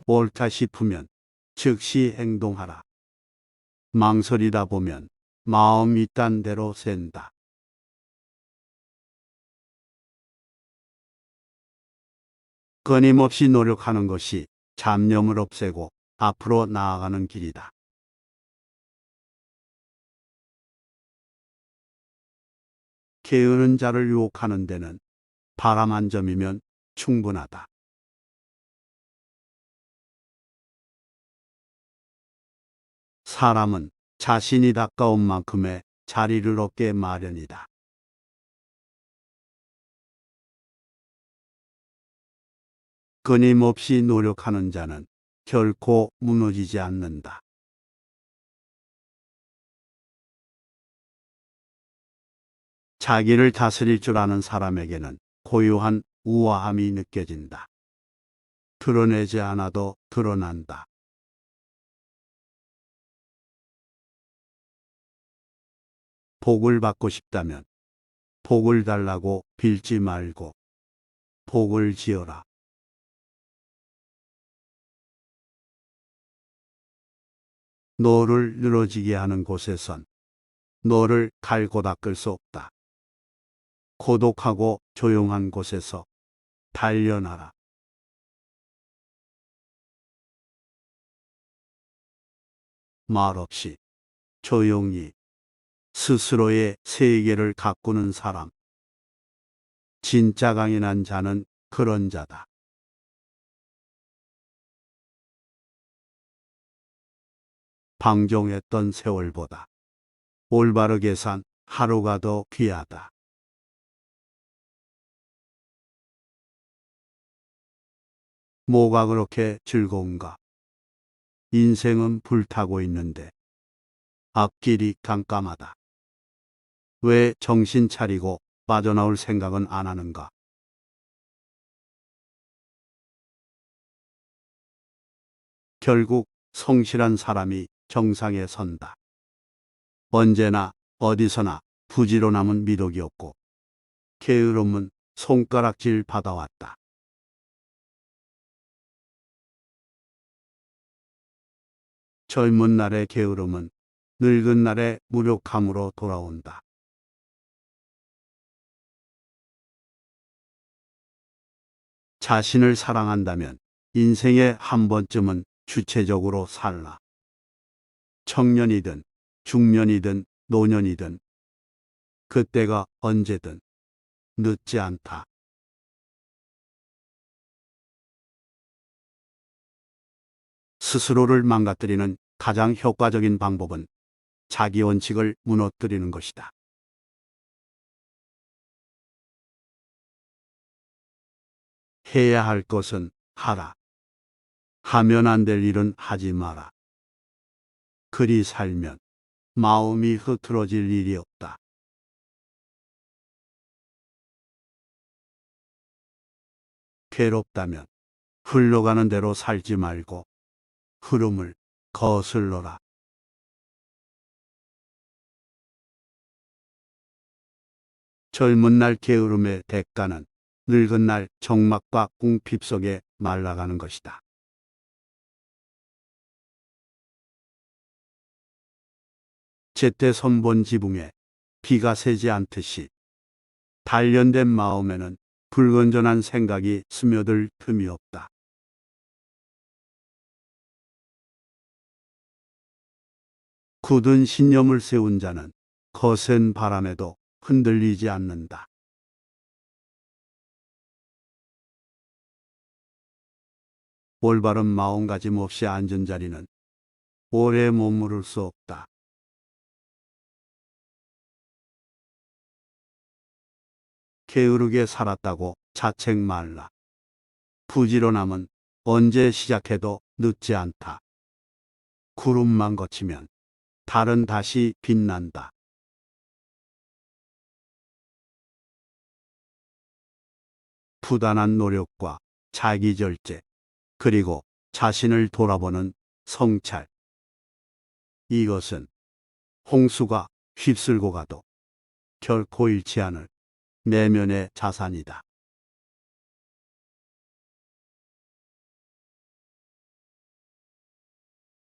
옳다 싶으면 즉시 행동하라. 망설이다 보면 마음 이딴 대로 샌다. 끊임없이 노력하는 것이 잡념을 없애고 앞으로 나아가는 길이다. 게으른 자를 유혹하는 데는 바람 한 점이면 충분하다. 사람은 자신이 가까운 만큼의 자리를 얻게 마련이다. 끊임없이 노력하는 자는 결코 무너지지 않는다. 자기를 다스릴 줄 아는 사람에게는 고요한 우아함이 느껴진다. 드러내지 않아도 드러난다. 복을 받고 싶다면 복을 달라고 빌지 말고 복을 지어라. 너를 늘어지게 하는 곳에선 너를 갈고 닦을 수 없다. 고독하고 조용한 곳에서 단련하라. 말없이 조용히 스스로의 세계를 가꾸는 사람. 진짜 강인한 자는 그런 자다. 방종했던 세월보다 올바르게 산 하루가 더 귀하다. 뭐가 그렇게 즐거운가? 인생은 불타고 있는데 앞길이 깜깜하다. 왜 정신 차리고 빠져나올 생각은 안 하는가? 결국 성실한 사람이 정상에 선다. 언제나 어디서나 부지런함은 미덕이 없고 게으름은 손가락질 받아왔다. 젊은 날의 게으름은 늙은 날의 무력함으로 돌아온다. 자신을 사랑한다면 인생에 한 번쯤은 주체적으로 살라. 청년이든 중년이든 노년이든 그때가 언제든 늦지 않다. 스스로를 망가뜨리는 가장 효과적인 방법은 자기 원칙을 무너뜨리는 것이다. 해야 할 것은 하라. 하면 안 될 일은 하지 마라. 그리 살면 마음이 흐트러질 일이 없다. 괴롭다면 흘러가는 대로 살지 말고 흐름을 거슬러라. 젊은 날 게으름의 대가는 늙은 날 정막과 궁핍 속에 말라가는 것이다. 제때 손본 지붕에 비가 새지 않듯이 단련된 마음에는 불건전한 생각이 스며들 틈이 없다. 굳은 신념을 세운 자는 거센 바람에도 흔들리지 않는다. 올바른 마음가짐 없이 앉은 자리는 오래 머무를 수 없다. 게으르게 살았다고 자책 말라. 부지런함은 언제 시작해도 늦지 않다. 구름만 거치면 달은 다시 빛난다. 부단한 노력과 자기 절제, 그리고 자신을 돌아보는 성찰. 이것은 홍수가 휩쓸고 가도 결코 잃지 않을 내면의 자산이다.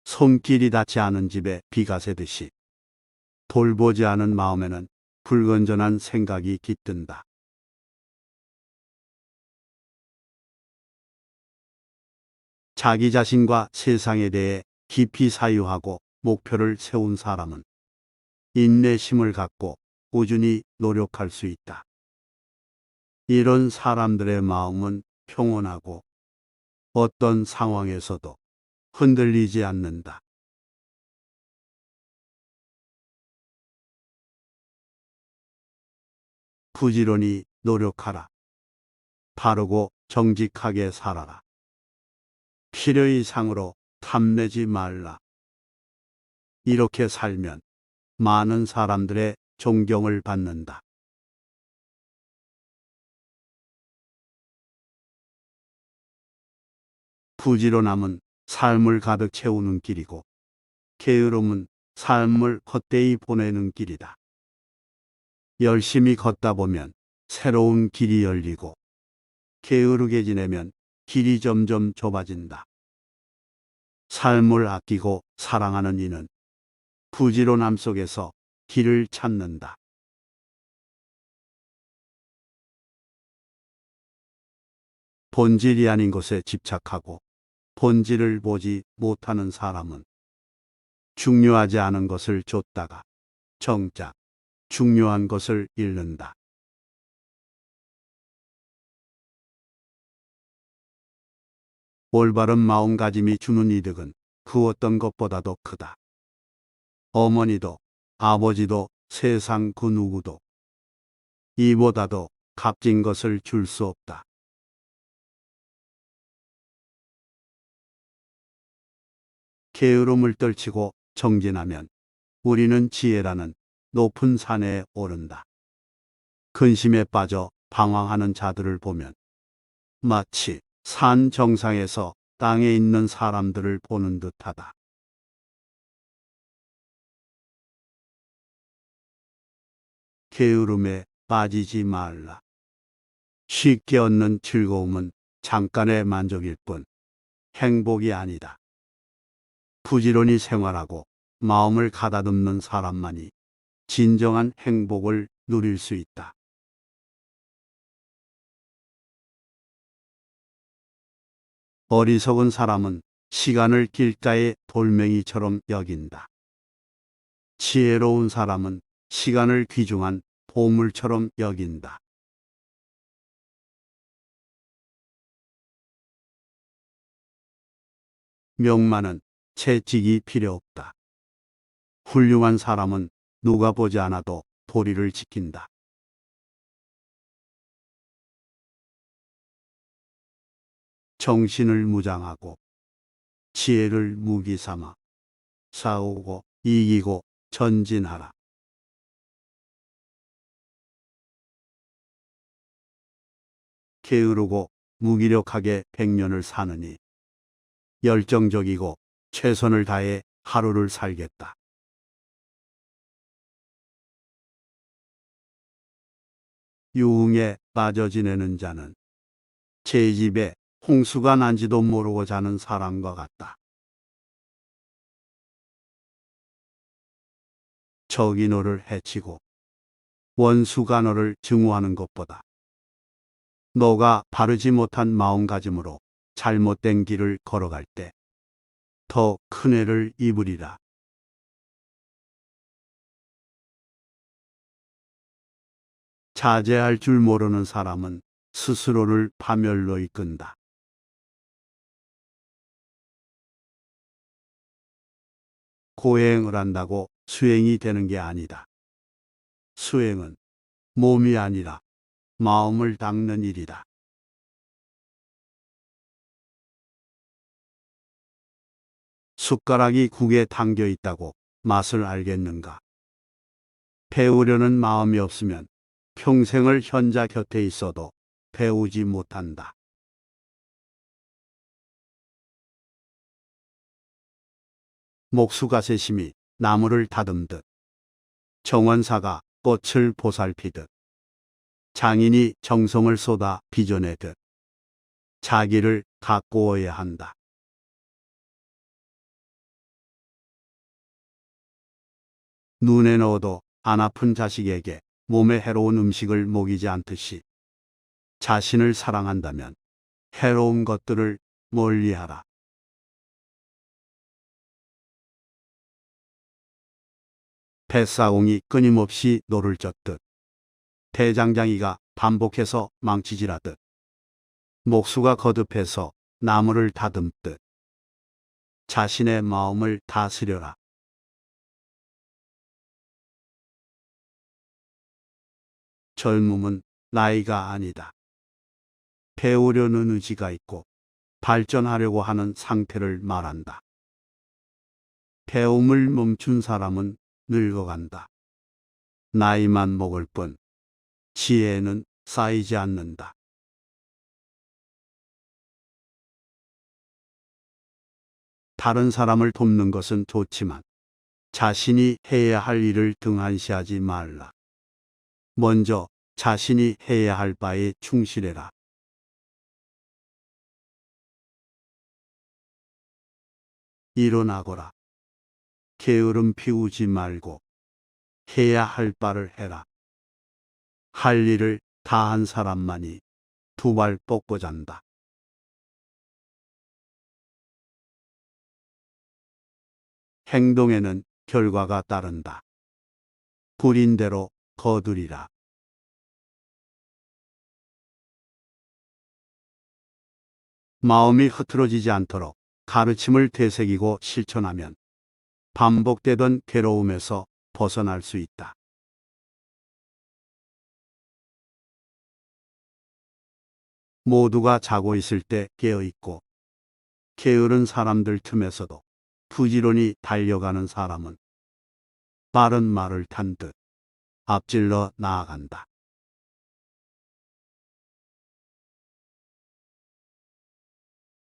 손길이 닿지 않은 집에 비가 새듯이 돌보지 않은 마음에는 불건전한 생각이 깃든다. 자기 자신과 세상에 대해 깊이 사유하고 목표를 세운 사람은 인내심을 갖고 꾸준히 노력할 수 있다. 이런 사람들의 마음은 평온하고 어떤 상황에서도 흔들리지 않는다. 부지런히 노력하라. 바르고 정직하게 살아라. 필요 이상으로 탐내지 말라. 이렇게 살면 많은 사람들의 존경을 받는다. 부지런함은 삶을 가득 채우는 길이고 게으름은 삶을 헛되이 보내는 길이다. 열심히 걷다 보면 새로운 길이 열리고 게으르게 지내면 길이 점점 좁아진다. 삶을 아끼고 사랑하는 이는 부지런함 속에서 길을 찾는다. 본질이 아닌 것에 집착하고 본질을 보지 못하는 사람은 중요하지 않은 것을 쫓다가 정작 중요한 것을 잃는다. 올바른 마음가짐이 주는 이득은 그 어떤 것보다도 크다. 어머니도 아버지도 세상 그 누구도 이보다도 값진 것을 줄 수 없다. 게으름을 떨치고 정진하면 우리는 지혜라는 높은 산에 오른다. 근심에 빠져 방황하는 자들을 보면 마치 산 정상에서 땅에 있는 사람들을 보는 듯하다. 게으름에 빠지지 말라. 쉽게 얻는 즐거움은 잠깐의 만족일 뿐 행복이 아니다. 부지런히 생활하고 마음을 가다듬는 사람만이 진정한 행복을 누릴 수 있다. 어리석은 사람은 시간을 길가의 돌멩이처럼 여긴다. 지혜로운 사람은 시간을 귀중한 보물처럼 여긴다. 명만은 채찍이 필요 없다. 훌륭한 사람은 누가 보지 않아도 도리를 지킨다. 정신을 무장하고 지혜를 무기 삼아 싸우고 이기고 전진하라. 게으르고 무기력하게 100년을 사느니 열정적이고 최선을 다해 하루를 살겠다. 유흥에 빠져 지내는 자는 제 집에 홍수가 난지도 모르고 자는 사람과 같다. 적이 너를 해치고 원수가 너를 증오하는 것보다 너가 바르지 못한 마음가짐으로 잘못된 길을 걸어갈 때 더 큰 해를 입으리라. 자제할 줄 모르는 사람은 스스로를 파멸로 이끈다. 고행을 한다고 수행이 되는 게 아니다. 수행은 몸이 아니라 마음을 닦는 일이다. 숟가락이 국에 담겨 있다고 맛을 알겠는가? 배우려는 마음이 없으면 평생을 현자 곁에 있어도 배우지 못한다. 목수가세심이 나무를 다듬듯 정원사가 꽃을 보살피듯 장인이 정성을 쏟아 빚어내듯 자기를 가꾸어야 한다. 눈에 넣어도 안 아픈 자식에게 몸에 해로운 음식을 먹이지 않듯이 자신을 사랑한다면 해로운 것들을 멀리하라. 뱃사공이 끊임없이 노를 젓듯 대장장이가 반복해서 망치질하듯 목수가 거듭해서 나무를 다듬듯 자신의 마음을 다스려라. 젊음은 나이가 아니다. 배우려는 의지가 있고 발전하려고 하는 상태를 말한다. 배움을 멈춘 사람은 늙어간다. 나이만 먹을 뿐 지혜는 쌓이지 않는다. 다른 사람을 돕는 것은 좋지만 자신이 해야 할 일을 등한시하지 말라. 먼저 자신이 해야 할 바에 충실해라. 일어나거라. 게으름 피우지 말고 해야 할 바를 해라. 할 일을 다 한 사람만이 두 발 뻗고 잔다. 행동에는 결과가 따른다. 부린 대로 거두리라. 마음이 흐트러지지 않도록 가르침을 되새기고 실천하면 반복되던 괴로움에서 벗어날 수 있다. 모두가 자고 있을 때 깨어 있고 게으른 사람들 틈에서도 부지런히 달려가는 사람은 빠른 말을 탄 듯 앞질러 나아간다.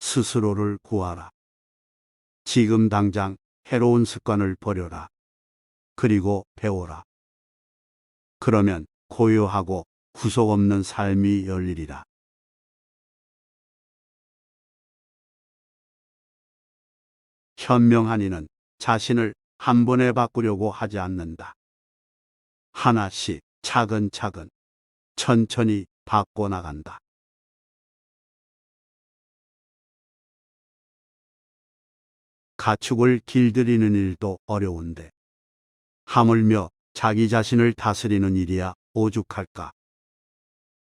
스스로를 구하라. 지금 당장 해로운 습관을 버려라. 그리고 배워라. 그러면 고요하고 구속 없는 삶이 열리리라. 현명한 이는 자신을 한 번에 바꾸려고 하지 않는다. 하나씩 차근차근 천천히 바꿔나간다. 가축을 길들이는 일도 어려운데 하물며 자기 자신을 다스리는 일이야 오죽할까.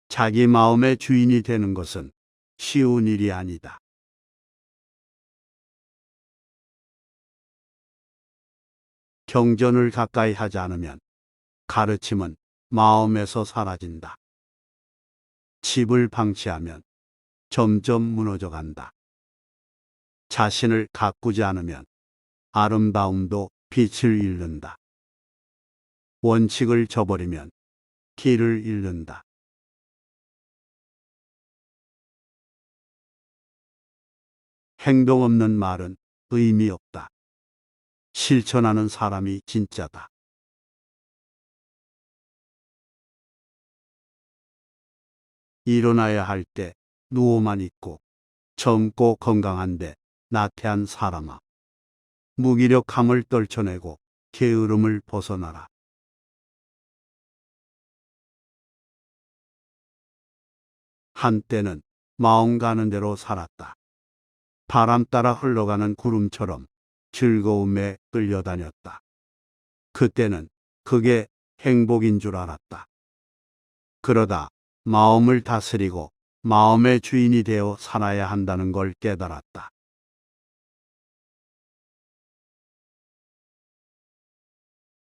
자기 마음의 주인이 되는 것은 쉬운 일이 아니다. 경전을 가까이 하지 않으면 가르침은 마음에서 사라진다. 집을 방치하면 점점 무너져 간다. 자신을 가꾸지 않으면 아름다움도 빛을 잃는다. 원칙을 저버리면 길을 잃는다. 행동 없는 말은 의미 없다. 실천하는 사람이 진짜다. 일어나야 할 때 누워만 있고 젊고 건강한데 나태한 사람아. 무기력함을 떨쳐내고 게으름을 벗어나라. 한때는 마음 가는 대로 살았다. 바람 따라 흘러가는 구름처럼 즐거움에 끌려다녔다. 그때는 그게 행복인 줄 알았다. 그러다 마음을 다스리고 마음의 주인이 되어 살아야 한다는 걸 깨달았다.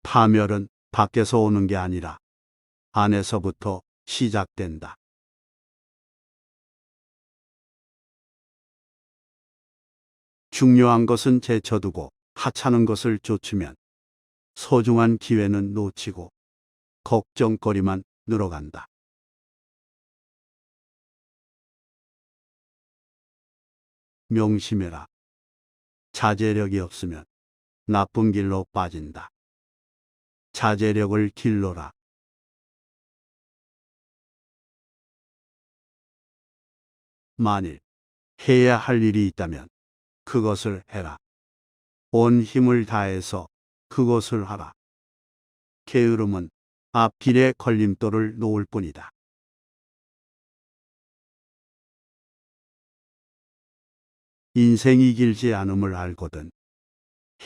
파멸은 밖에서 오는 게 아니라 안에서부터 시작된다. 중요한 것은 제쳐두고 하찮은 것을 쫓으면 소중한 기회는 놓치고 걱정거리만 늘어간다. 명심해라. 자제력이 없으면 나쁜 길로 빠진다. 자제력을 길러라. 만일 해야 할 일이 있다면 그것을 해라. 온 힘을 다해서 그것을 하라. 게으름은 앞길에 걸림돌을 놓을 뿐이다. 인생이 길지 않음을 알거든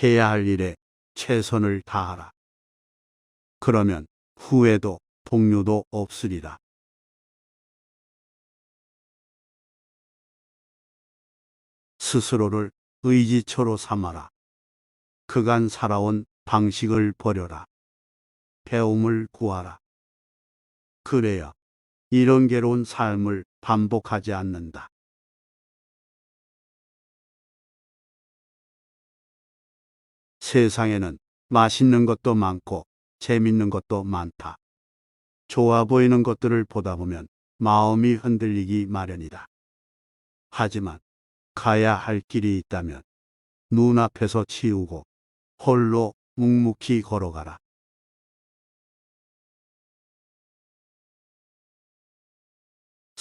해야 할 일에 최선을 다하라. 그러면 후회도 동료도 없으리라. 스스로를 의지처로 삼아라. 그간 살아온 방식을 버려라. 배움을 구하라. 그래야 이런 괴로운 삶을 반복하지 않는다. 세상에는 맛있는 것도 많고 재밌는 것도 많다. 좋아 보이는 것들을 보다 보면 마음이 흔들리기 마련이다. 하지만 가야 할 길이 있다면 눈앞에서 치우고 홀로 묵묵히 걸어가라.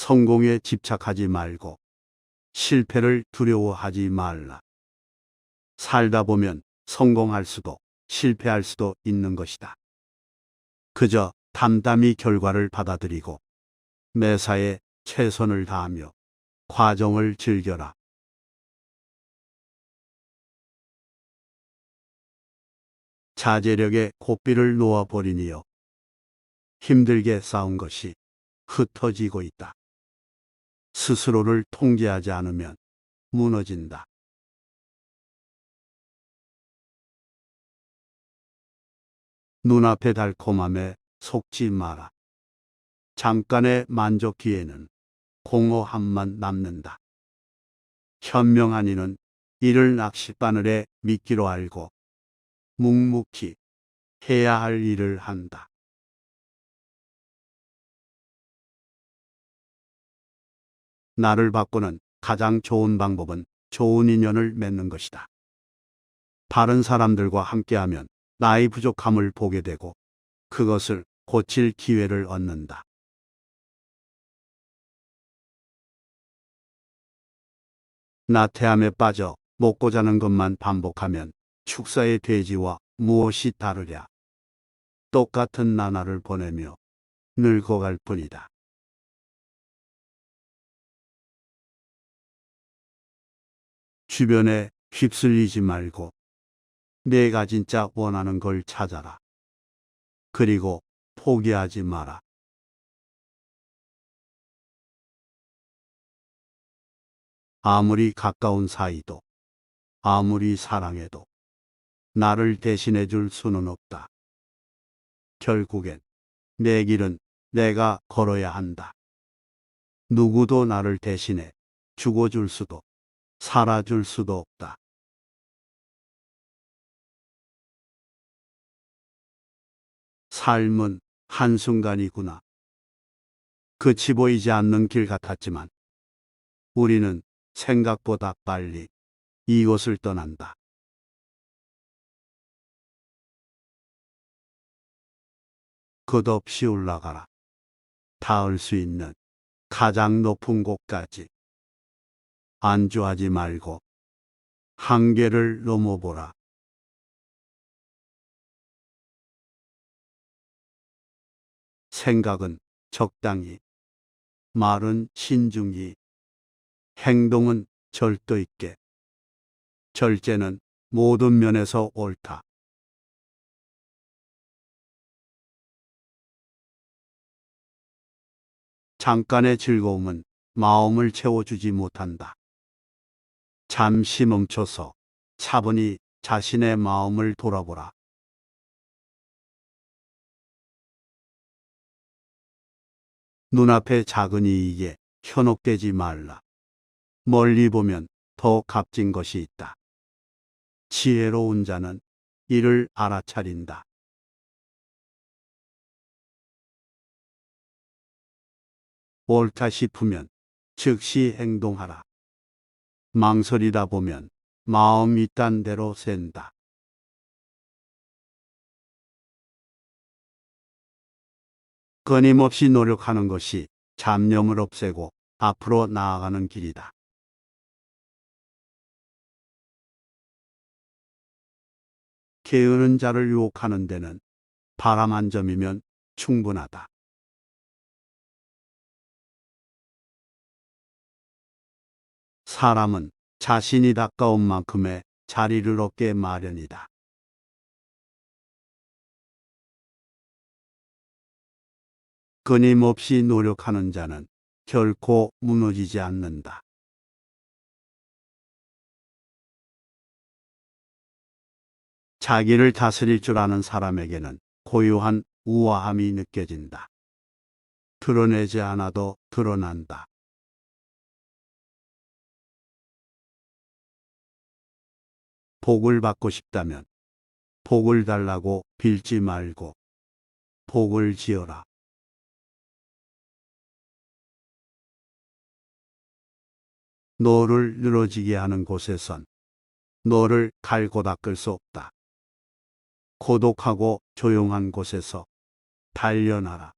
성공에 집착하지 말고 실패를 두려워하지 말라. 살다 보면 성공할 수도 실패할 수도 있는 것이다. 그저 담담히 결과를 받아들이고 매사에 최선을 다하며 과정을 즐겨라. 자제력에 고삐를 놓아버리니여 힘들게 쌓은 것이 흩어지고 있다. 스스로를 통제하지 않으면 무너진다. 눈앞의 달콤함에 속지 마라. 잠깐의 만족 뒤에는 공허함만 남는다. 현명한 이는 이를 낚싯바늘에 미끼로 알고 묵묵히 해야 할 일을 한다. 나를 바꾸는 가장 좋은 방법은 좋은 인연을 맺는 것이다. 바른 사람들과 함께하면 나의 부족함을 보게 되고 그것을 고칠 기회를 얻는다. 나태함에 빠져 먹고 자는 것만 반복하면 축사의 돼지와 무엇이 다르랴. 똑같은 나날을 보내며 늙어갈 뿐이다. 주변에 휩쓸리지 말고 내가 진짜 원하는 걸 찾아라. 그리고 포기하지 마라. 아무리 가까운 사이도 아무리 사랑해도 나를 대신해 줄 수는 없다. 결국엔 내 길은 내가 걸어야 한다. 누구도 나를 대신해 죽어줄 수도 살아줄 수도 없다. 삶은 한순간이구나. 끝이 보이지 않는 길 같았지만 우리는 생각보다 빨리 이곳을 떠난다. 끝없이 올라가라. 닿을 수 있는 가장 높은 곳까지. 안주하지 말고 한계를 넘어보라. 생각은 적당히, 말은 신중히, 행동은 절도 있게. 절제는 모든 면에서 옳다. 잠깐의 즐거움은 마음을 채워주지 못한다. 잠시 멈춰서 차분히 자신의 마음을 돌아보라. 눈앞의 작은 이익에 현혹되지 말라. 멀리 보면 더 값진 것이 있다. 지혜로운 자는 이를 알아차린다. 옳다 싶으면 즉시 행동하라. 망설이다 보면 마음 이딴 대로 샌다. 끊임없이 노력하는 것이 잡념을 없애고 앞으로 나아가는 길이다. 게으른 자를 유혹하는 데는 바람 한 점이면 충분하다. 사람은 자신이 가까운 만큼의 자리를 얻게 마련이다. 끊임없이 노력하는 자는 결코 무너지지 않는다. 자기를 다스릴 줄 아는 사람에게는 고요한 우아함이 느껴진다. 드러내지 않아도 드러난다. 복을 받고 싶다면 복을 달라고 빌지 말고 복을 지어라. 너를 늘어지게 하는 곳에선 너를 갈고 닦을 수 없다. 고독하고 조용한 곳에서 단련하라.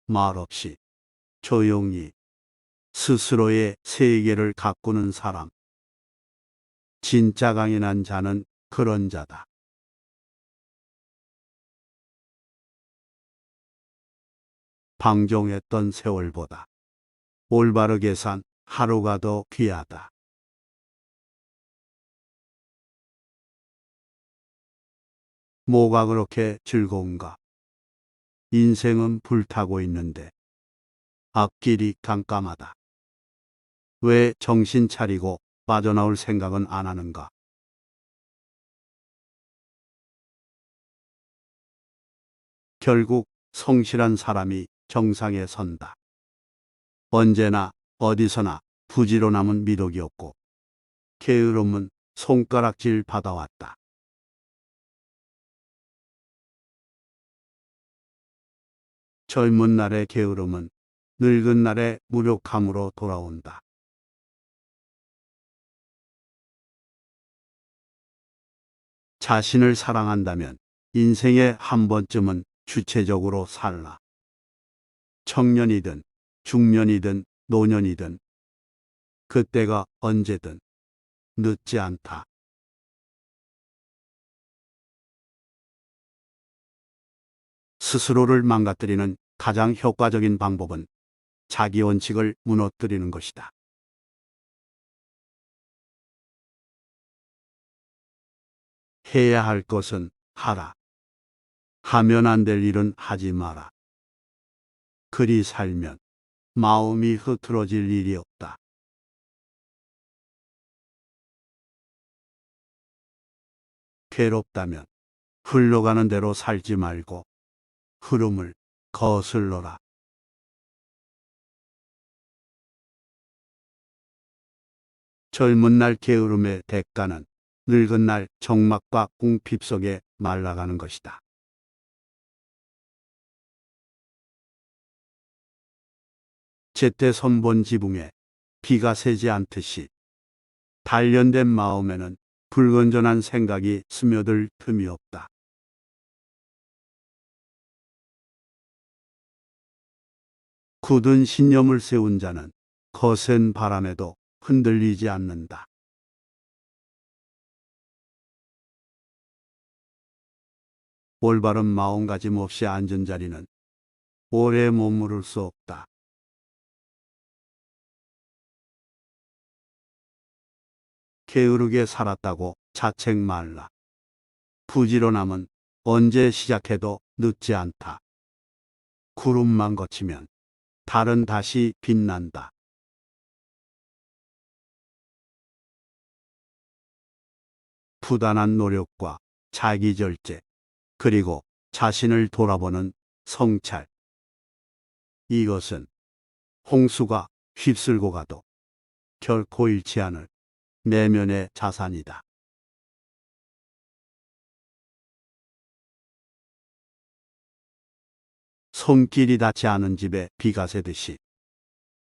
말없이 조용히 스스로의 세계를 가꾸는 사람. 진짜 강인한 자는 그런 자다. 방종했던 세월보다 올바르게 산 하루가 더 귀하다. 뭐가 그렇게 즐거운가? 인생은 불타고 있는데 앞길이 깜깜하다. 왜 정신 차리고 빠져나올 생각은 안 하는가? 결국 성실한 사람이 정상에 선다. 언제나 어디서나 부지런함은 미덕이 없고 게으름은 손가락질 받아왔다. 젊은 날의 게으름은 늙은 날의 무력함으로 돌아온다. 자신을 사랑한다면 인생에 한 번쯤은 주체적으로 살라. 청년이든 중년이든 노년이든 그때가 언제든 늦지 않다. 스스로를 망가뜨리는 가장 효과적인 방법은 자기 원칙을 무너뜨리는 것이다. 해야 할 것은 하라. 하면 안 될 일은 하지 마라. 그리 살면 마음이 흐트러질 일이 없다. 괴롭다면 흘러가는 대로 살지 말고 흐름을 거슬러라. 젊은 날 게으름의 대가는 늙은 날 정막과 궁핍 속에 말라가는 것이다. 제때 선본 지붕에 비가 새지 않듯이 단련된 마음에는 불건전한 생각이 스며들 틈이 없다. 굳은 신념을 세운 자는 거센 바람에도 흔들리지 않는다. 올바른 마음가짐 없이 앉은 자리는 오래 머무를 수 없다. 게으르게 살았다고 자책 말라. 부지런함은 언제 시작해도 늦지 않다. 구름만 거치면 달은 다시 빛난다. 부단한 노력과 자기 절제, 그리고 자신을 돌아보는 성찰. 이것은 홍수가 휩쓸고 가도 결코 잃지 않을 내면의 자산이다. 손길이 닿지 않은 집에 비가 새듯이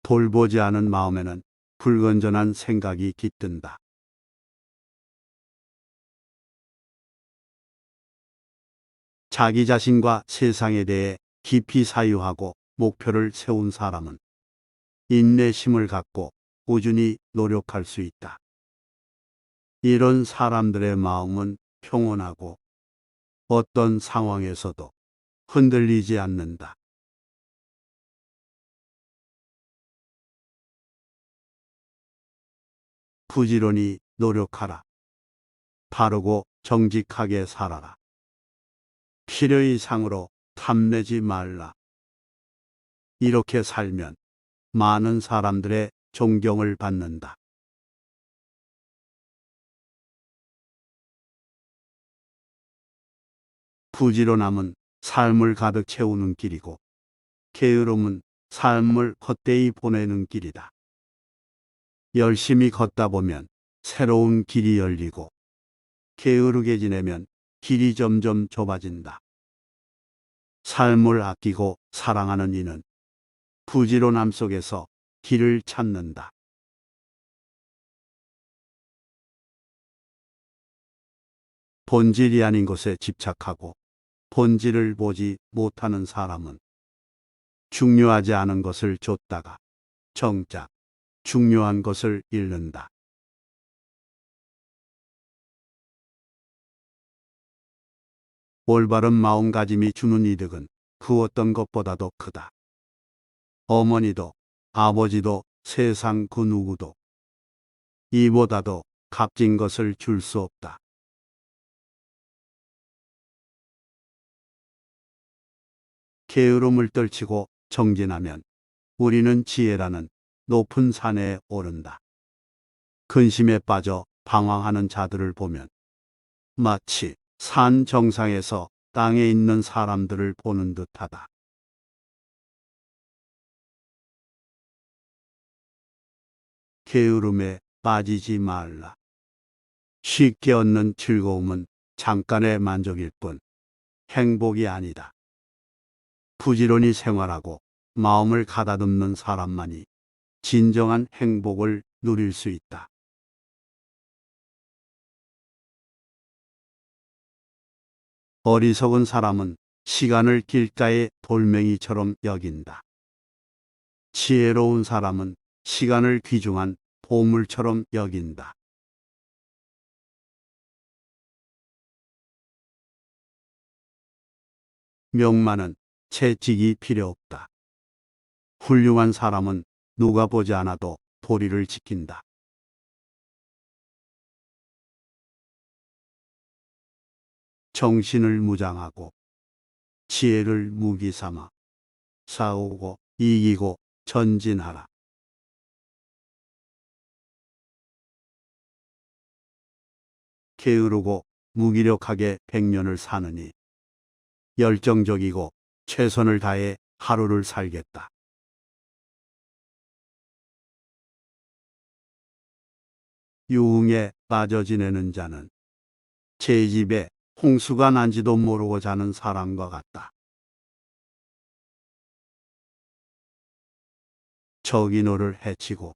돌보지 않은 마음에는 불건전한 생각이 깃든다. 자기 자신과 세상에 대해 깊이 사유하고 목표를 세운 사람은 인내심을 갖고 꾸준히 노력할 수 있다. 이런 사람들의 마음은 평온하고 어떤 상황에서도 흔들리지 않는다. 부지런히 노력하라. 바르고 정직하게 살아라. 필요 이상으로 탐내지 말라. 이렇게 살면 많은 사람들의 존경을 받는다. 부지런함은 삶을 가득 채우는 길이고 게으름은 삶을 헛되이 보내는 길이다. 열심히 걷다 보면 새로운 길이 열리고 게으르게 지내면 길이 점점 좁아진다. 삶을 아끼고 사랑하는 이는 부지런함 속에서 길을 찾는다. 본질이 아닌 것에 집착하고 본질을 보지 못하는 사람은 중요하지 않은 것을 쫓다가 정작 중요한 것을 잃는다. 올바른 마음가짐이 주는 이득은 그 어떤 것보다도 크다. 어머니도 아버지도 세상 그 누구도 이보다도 값진 것을 줄 수 없다. 게으름을 떨치고 정진하면 우리는 지혜라는 높은 산에 오른다. 근심에 빠져 방황하는 자들을 보면 마치 산 정상에서 땅에 있는 사람들을 보는 듯하다. 게으름에 빠지지 말라. 쉽게 얻는 즐거움은 잠깐의 만족일 뿐 행복이 아니다. 부지런히 생활하고 마음을 가다듬는 사람만이 진정한 행복을 누릴 수 있다. 어리석은 사람은 시간을 길가의 돌멩이처럼 여긴다. 지혜로운 사람은 시간을 귀중한 보물처럼 여긴다. 명만은 채찍이 필요 없다. 훌륭한 사람은 누가 보지 않아도 도리를 지킨다. 정신을 무장하고 지혜를 무기 삼아 싸우고 이기고 전진하라. 게으르고 무기력하게 100년을 사느니 열정적이고 최선을 다해 하루를 살겠다. 유흥에 빠져 지내는 자는 제 집에 홍수가 난지도 모르고 자는 사람과 같다. 적이 너를 해치고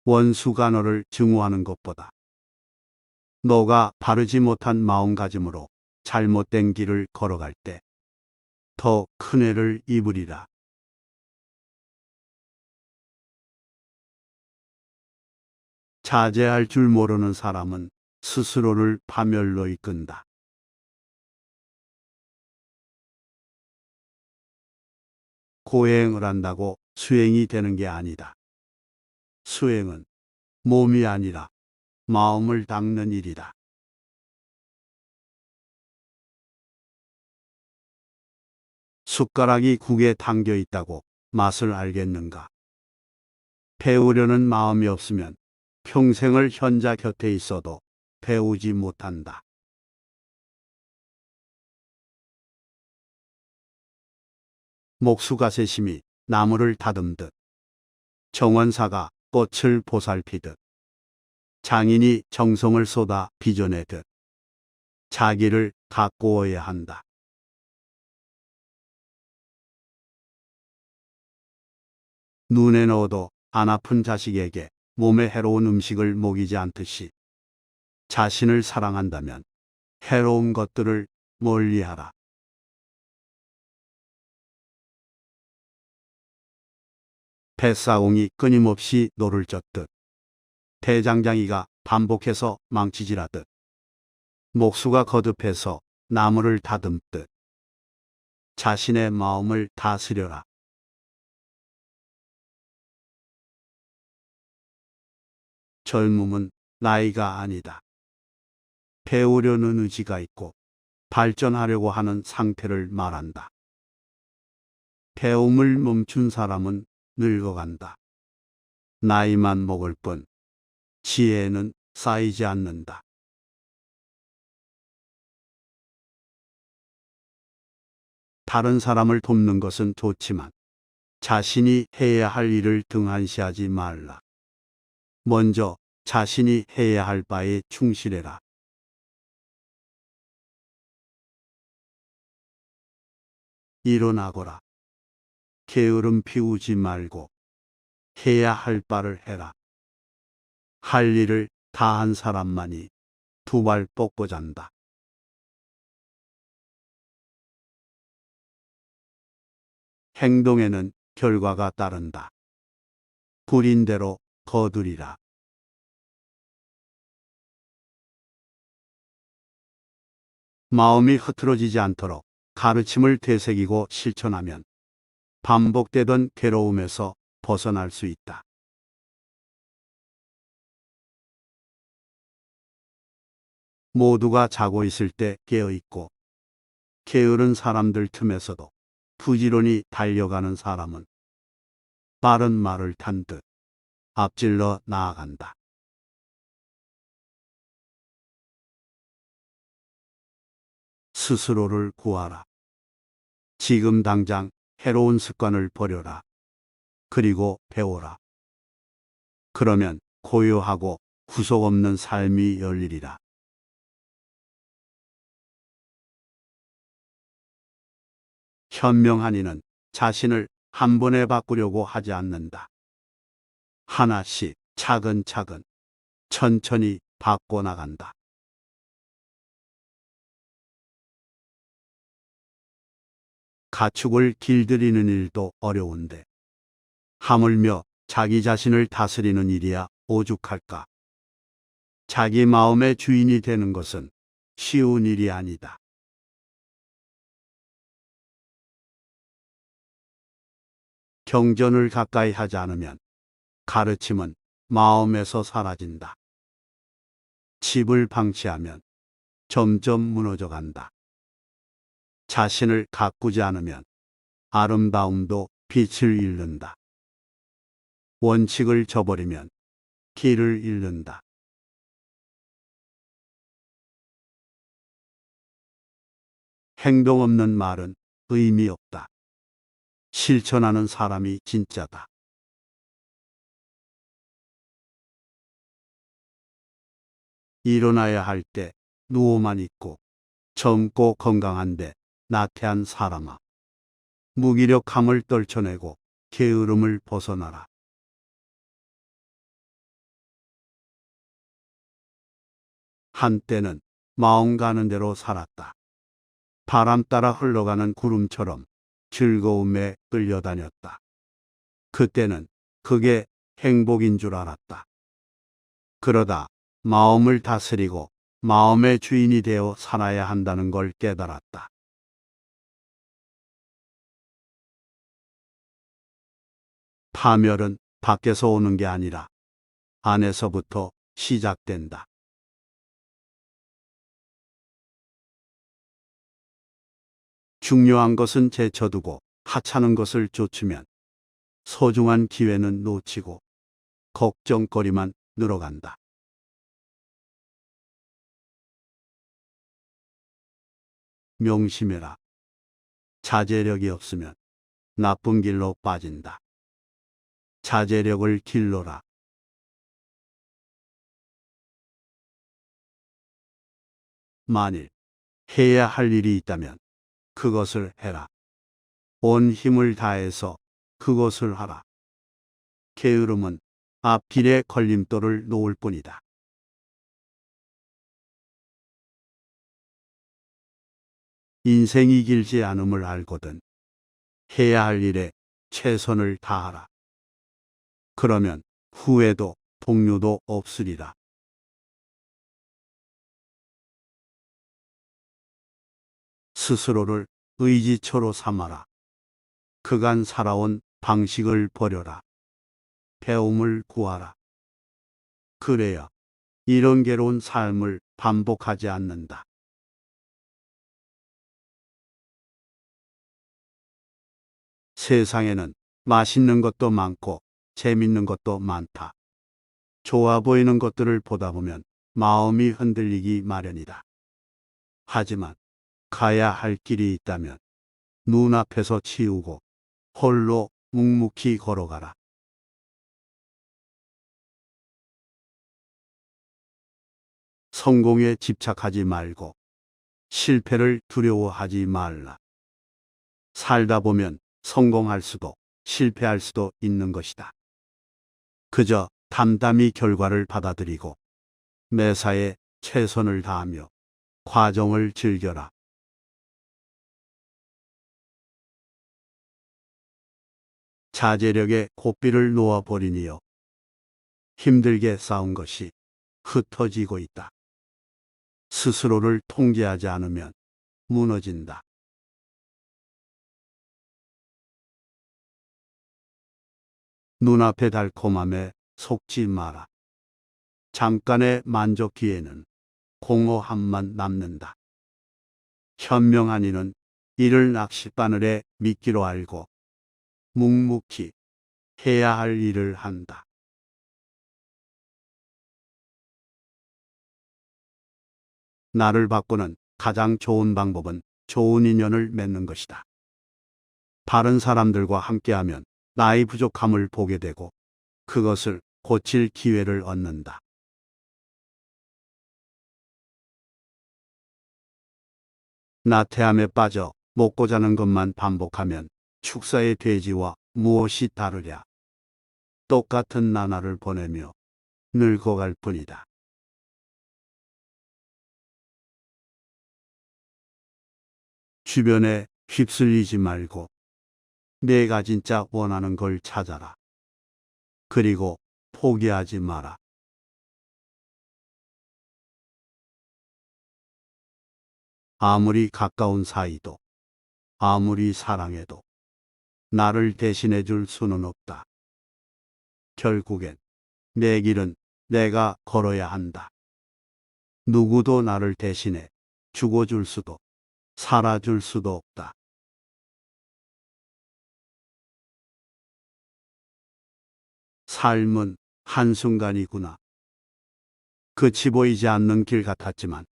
원수가 너를 증오하는 것보다 너가 바르지 못한 마음가짐으로 잘못된 길을 걸어갈 때 더 큰 해를 입으리라. 자제할 줄 모르는 사람은 스스로를 파멸로 이끈다. 고행을 한다고 수행이 되는 게 아니다. 수행은 몸이 아니라 마음을 닦는 일이다. 숟가락이 국에 담겨 있다고 맛을 알겠는가? 배우려는 마음이 없으면 평생을 현자 곁에 있어도 배우지 못한다. 목수가세심이 나무를 다듬듯 정원사가 꽃을 보살피듯 장인이 정성을 쏟아 빚어내듯 자기를 가꾸어야 한다. 눈에 넣어도 안 아픈 자식에게 몸에 해로운 음식을 먹이지 않듯이 자신을 사랑한다면 해로운 것들을 멀리하라. 뱃사공이 끊임없이 노를 젓듯 대장장이가 반복해서 망치질하듯 목수가 거듭해서 나무를 다듬듯 자신의 마음을 다스려라. 젊음은 나이가 아니다. 배우려는 의지가 있고 발전하려고 하는 상태를 말한다. 배움을 멈춘 사람은 늙어간다. 나이만 먹을 뿐 지혜는 쌓이지 않는다. 다른 사람을 돕는 것은 좋지만 자신이 해야 할 일을 등한시하지 말라. 먼저 자신이 해야 할 바에 충실해라. 일어나거라. 게으름 피우지 말고 해야 할 바를 해라. 할 일을 다 한 사람만이 두 발 뻗고 잔다. 행동에는 결과가 따른다. 부린 대로 거두리라. 마음이 흐트러지지 않도록 가르침을 되새기고 실천하면 반복되던 괴로움에서 벗어날 수 있다. 모두가 자고 있을 때 깨어있고 게으른 사람들 틈에서도 부지런히 달려가는 사람은 빠른 말을 탄 듯 앞질러 나아간다. 스스로를 구하라. 지금 당장 해로운 습관을 버려라. 그리고 배워라. 그러면 고요하고 구속 없는 삶이 열리리라. 현명한 이는 자신을 한 번에 바꾸려고 하지 않는다. 하나씩 차근차근 천천히 바꿔나간다. 가축을 길들이는 일도 어려운데 하물며 자기 자신을 다스리는 일이야 오죽할까. 자기 마음의 주인이 되는 것은 쉬운 일이 아니다. 경전을 가까이 하지 않으면 가르침은 마음에서 사라진다. 집을 방치하면 점점 무너져 간다. 자신을 가꾸지 않으면 아름다움도 빛을 잃는다. 원칙을 저버리면 길을 잃는다. 행동 없는 말은 의미 없다. 실천하는 사람이 진짜다. 일어나야 할 때 누워만 있고 젊고 건강한데 나태한 사람아. 무기력함을 떨쳐내고 게으름을 벗어나라. 한때는 마음 가는 대로 살았다. 바람 따라 흘러가는 구름처럼 즐거움에 끌려다녔다. 그때는 그게 행복인 줄 알았다. 그러다 마음을 다스리고 마음의 주인이 되어 살아야 한다는 걸 깨달았다. 파멸은 밖에서 오는 게 아니라 안에서부터 시작된다. 중요한 것은 제쳐두고 하찮은 것을 쫓으면 소중한 기회는 놓치고 걱정거리만 늘어간다. 명심해라. 자제력이 없으면 나쁜 길로 빠진다. 자제력을 길러라. 만일 해야 할 일이 있다면 그것을 해라. 온 힘을 다해서 그것을 하라. 게으름은 앞길에 걸림돌을 놓을 뿐이다. 인생이 길지 않음을 알거든 해야 할 일에 최선을 다하라. 그러면 후회도 동료도 없으리라. 스스로를 의지처로 삼아라. 그간 살아온 방식을 버려라. 배움을 구하라. 그래야 이런 괴로운 삶을 반복하지 않는다. 세상에는 맛있는 것도 많고 재밌는 것도 많다. 좋아 보이는 것들을 보다 보면 마음이 흔들리기 마련이다. 하지만 가야 할 길이 있다면 눈앞에서 치우고 홀로 묵묵히 걸어가라. 성공에 집착하지 말고 실패를 두려워하지 말라. 살다 보면 성공할 수도 실패할 수도 있는 것이다. 그저 담담히 결과를 받아들이고 매사에 최선을 다하며 과정을 즐겨라. 자제력에 고삐를 놓아버리니여 힘들게 쌓은 것이 흩어지고 있다. 스스로를 통제하지 않으면 무너진다. 눈앞의 달콤함에 속지 마라. 잠깐의 만족 뒤에는 공허함만 남는다. 현명한 이는 이를 낚싯바늘에 미끼로 알고 묵묵히 해야 할 일을 한다. 나를 바꾸는 가장 좋은 방법은 좋은 인연을 맺는 것이다. 바른 사람들과 함께하면 나의 부족함을 보게 되고 그것을 고칠 기회를 얻는다. 나태함에 빠져 먹고 자는 것만 반복하면 축사의 돼지와 무엇이 다르랴. 똑같은 나날을 보내며 늙어갈 뿐이다. 주변에 휩쓸리지 말고 내가 진짜 원하는 걸 찾아라. 그리고 포기하지 마라. 아무리 가까운 사이도 아무리 사랑해도 나를 대신해 줄 수는 없다. 결국엔 내 길은 내가 걸어야 한다. 누구도 나를 대신해 죽어줄 수도 살아줄 수도 없다. 삶은 한순간이구나. 끝이 보이지 않는 길 같았지만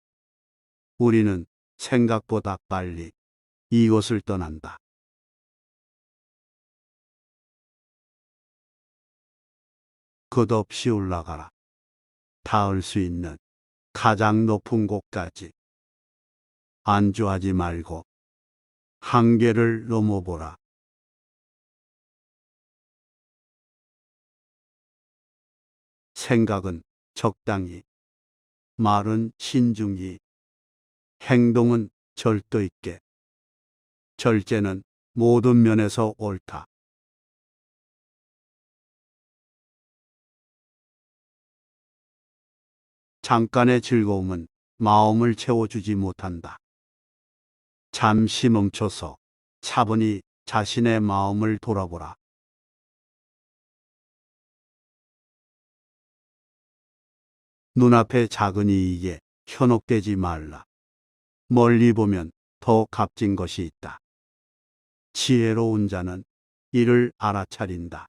우리는 생각보다 빨리 이곳을 떠난다. 끝없이 올라가라. 닿을 수 있는 가장 높은 곳까지. 안주하지 말고 한계를 넘어보라. 생각은 적당히, 말은 신중히, 행동은 절도 있게. 절제는 모든 면에서 옳다. 잠깐의 즐거움은 마음을 채워주지 못한다. 잠시 멈춰서 차분히 자신의 마음을 돌아보라. 눈앞의 작은 이익에 현혹되지 말라. 멀리 보면 더 값진 것이 있다. 지혜로운 자는 이를 알아차린다.